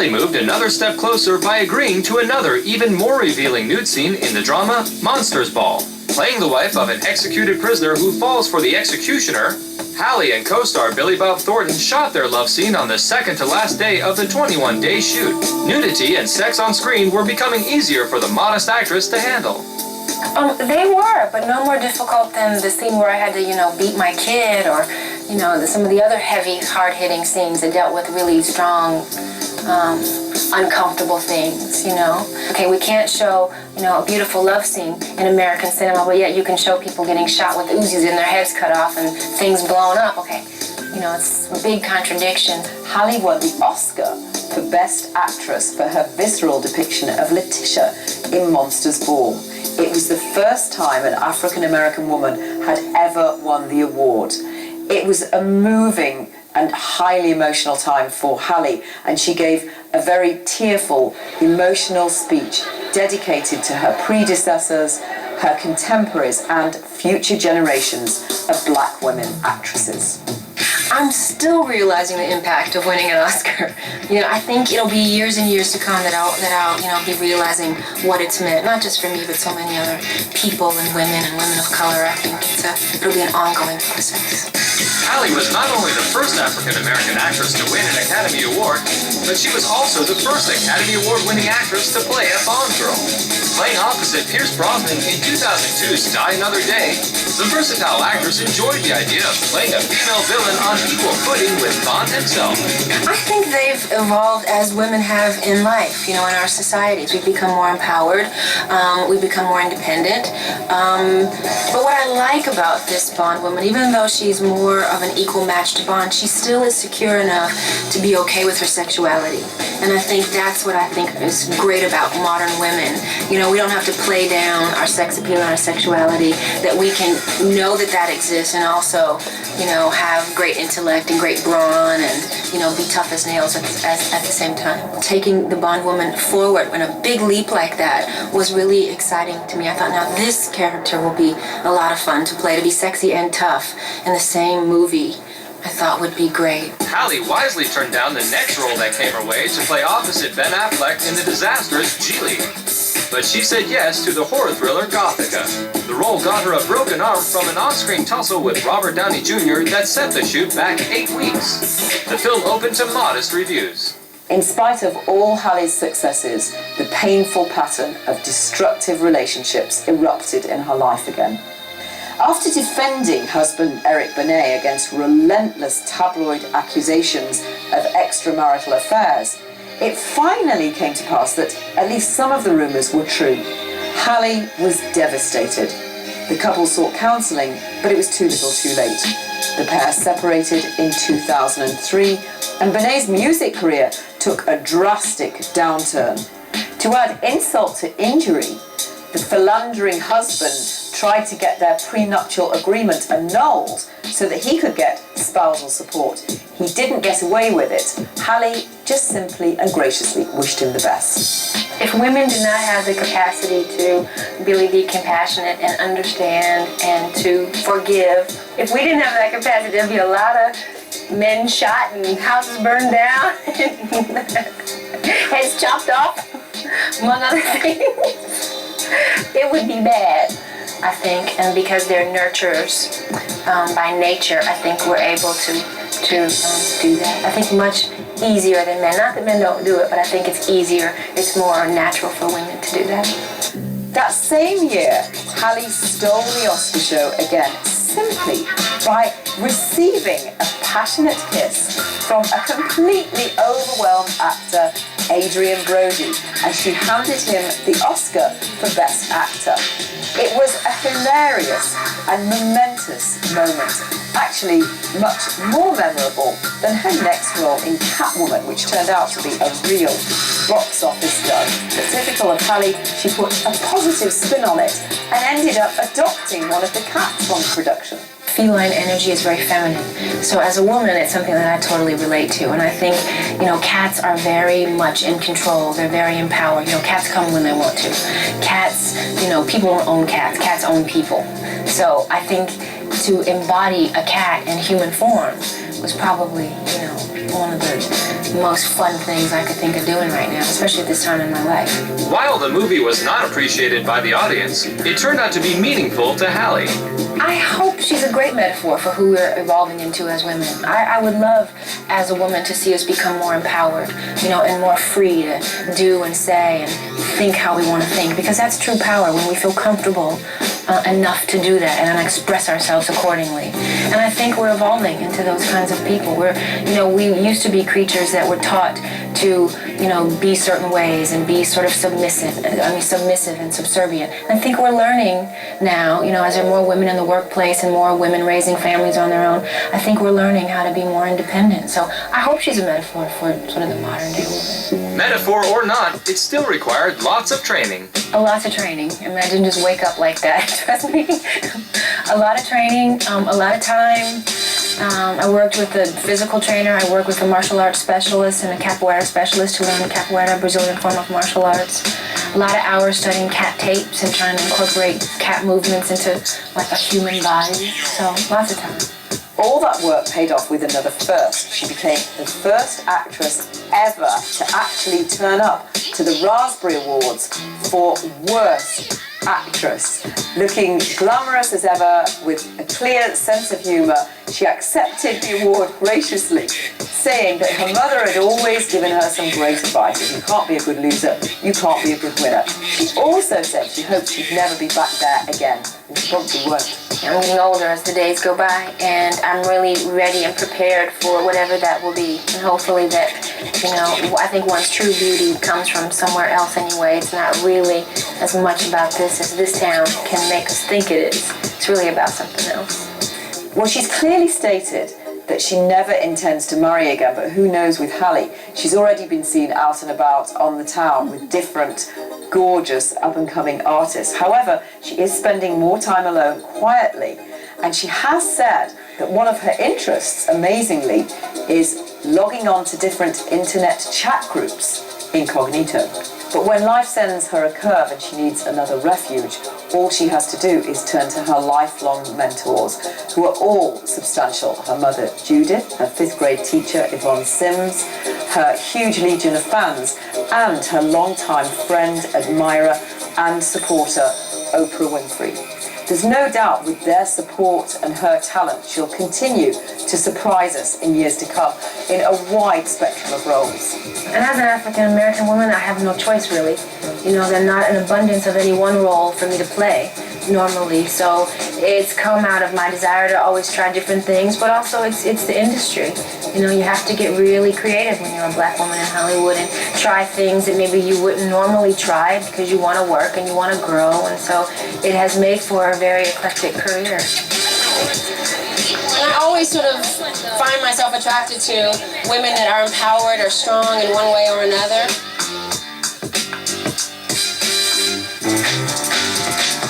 Halle moved another step closer by agreeing to another, even more revealing nude scene in the drama Monsters Ball. Playing the wife of an executed prisoner who falls for the executioner, Halle and co-star Billy Bob Thornton shot their love scene on the second to last day of the 21-day shoot. Nudity and sex on screen were becoming easier for the modest actress to handle. They were, but no more difficult than the scene where I had to, beat my kid, or, some of the other heavy, hard-hitting scenes that dealt with really strong, uncomfortable things, Okay, we can't show, a beautiful love scene in American cinema, but yet you can show people getting shot with Uzis and their heads cut off and things blown up. Okay, it's a big contradiction. Halle won the Oscar for Best Actress for her visceral depiction of Letitia in Monsters Ball. It was the first time an African-American woman had ever won the award. It was a moving and highly emotional time for Halle, and she gave a very tearful, emotional speech dedicated to her predecessors, her contemporaries, and future generations of black women actresses. I'm still realizing the impact of winning an Oscar. I think it'll be years and years to come that I'll be realizing what it's meant, not just for me, but so many other people and women of color. I think it'll be an ongoing process. Halle was not only the first African-American actress to win an Academy Award, but she was also the first Academy Award-winning actress to play a Bond girl. Playing opposite Pierce Brosnan in 2002's Die Another Day, the versatile actress enjoyed the idea of playing a female villain on equal footing with Bond himself. I think they've evolved as women have in life, in our societies. We've become more empowered, we've become more independent. But what I like about this Bond woman, even though she's more of an equal match to Bond, she still is secure enough to be okay with her sexuality. And I think that's what I think is great about modern women. We don't have to play down our sex appeal and our sexuality, that we can know that exists and also, have great intellect and great brawn and, be tough as nails at the same time. Taking the Bond woman forward in a big leap like that was really exciting to me. I thought, now this character will be a lot of fun to play, to be sexy and tough in the same movie. I thought would be great. Halle wisely turned down the next role that came her way to play opposite Ben Affleck in the disastrous Geely. But she said yes to the horror thriller Gothica. The role got her a broken arm from an on-screen tussle with Robert Downey Jr. that set the shoot back 8 weeks. The film opened to modest reviews. In spite of all Halle's successes, the painful pattern of destructive relationships erupted in her life again. After defending husband Eric Benet against relentless tabloid accusations of extramarital affairs, it finally came to pass that at least some of the rumours were true. Halle was devastated. The couple sought counselling, but it was too little too late. The pair separated in 2003, and Benet's music career took a drastic downturn. To add insult to injury, the philandering husband tried to get their prenuptial agreement annulled so that he could get spousal support. He didn't get away with it. Halle just simply and graciously wished him the best. If women did not have the capacity to really be compassionate and understand and to forgive, if we didn't have that capacity, there'd be a lot of men shot and houses burned down and heads chopped off, among other things. It would be bad, I think, and because they're nurturers by nature, I think we're able to do that. I think much easier than men. Not that men don't do it, but I think it's easier, it's more natural for women to do that. That same year, Halle stole the Oscar show again, simply by receiving a passionate kiss from a completely overwhelmed actor, Adrian Brody, and she handed him the Oscar for Best Actor. It was a hilarious and momentous moment, actually much more memorable than her next role in Catwoman, which turned out to be a real box office dud. But typical of Halle, she put a positive spin on it and ended up adopting one of the cats from the production. Feline energy is very feminine. So as a woman, it's something that I totally relate to. And I think, cats are very much in control. They're very empowered. Cats come when they want to. Cats, people don't own cats. Cats own people. So I think to embody a cat in human form was probably, one of the most fun things I could think of doing right now, especially at this time in my life. While the movie was not appreciated by the audience, it turned out to be meaningful to Hallie. I hope she's a great metaphor for who we're evolving into as women. I would love, as a woman, to see us become more empowered, and more free to do and say and think how we want to think, because that's true power, when we feel comfortable enough to do that and express ourselves accordingly. And I think we're evolving into those kinds of people. We used to be creatures that were taught to, be certain ways and be sort of submissive and subservient. And I think we're learning now, as there are more women in the workplace and more women raising families on their own, I think we're learning how to be more independent. So I hope she's a metaphor for sort of the modern day woman. Metaphor or not, it still required lots of training. Lots of training. I didn't just wake up like that, trust me. A lot of training, a lot of time. I worked with a physical trainer, I worked with a martial arts specialist and a capoeira specialist to learn capoeira, Brazilian form of martial arts. A lot of hours studying cat tapes and trying to incorporate cat movements into like a human body. So lots of time. All that work paid off with another first. She became the first actress ever to actually turn up to the Raspberry Awards for Worst Actress. Looking glamorous as ever, with a clear sense of humour, she accepted the award graciously, saying that her mother had always given her some great advice. If you can't be a good loser, you can't be a good winner. She also said she hoped she'd never be back there again, and she probably won't. I'm getting older as the days go by, and I'm really ready and prepared for whatever that will be. And hopefully that, I think one's true beauty comes from somewhere else anyway. It's not really as much about this as this town can make us think it is. It's really about something else. Well, she's clearly stated that she never intends to marry again, but who knows with Hallie? She's already been seen out and about on the town with different gorgeous up-and-coming artists. However, she is spending more time alone quietly, and she has said that one of her interests, amazingly, is logging on to different internet chat groups incognito. But when life sends her a curve and she needs another refuge, all she has to do is turn to her lifelong mentors, who are all substantial. Her mother, Judith, her 5th grade teacher, Yvonne Sims, her huge legion of fans, and her longtime friend, admirer, and supporter, Oprah Winfrey. There's no doubt with their support and her talent, she'll continue to surprise us in years to come in a wide spectrum of roles. And as an African-American woman, I have no choice, really. There's not an abundance of any one role for me to play normally. So it's come out of my desire to always try different things, but also it's the industry. You have to get really creative when you're a black woman in Hollywood and try things that maybe you wouldn't normally try because you want to work and you want to grow. And so it has made for a very eclectic career. And I always sort of find myself attracted to women that are empowered or strong in one way or another.